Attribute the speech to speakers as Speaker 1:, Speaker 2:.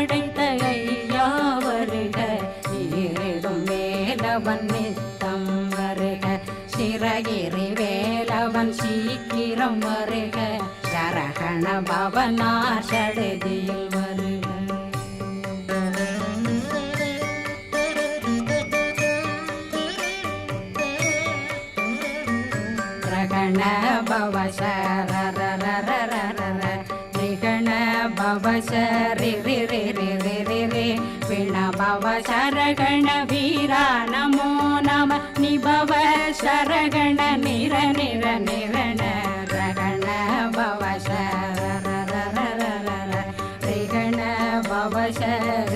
Speaker 1: படைத்த ஐயா வருக, ஈரிடும் வேலவன் நித்தம் வருக, சிறகிரி வேலவன் சீக்கிரம் வருக, சரகண பவனார் சடுதியில் வருக. ரகண பவ சரரரரரர ரிகண பவ சரி ரி ரி ரி ரி ரி ரி பிண பவ சரகண வீரா நமோ நம நிபவ சரகண நிர நிர நிரண ரகண பவ சரரரரரர ரிகண பவ சரி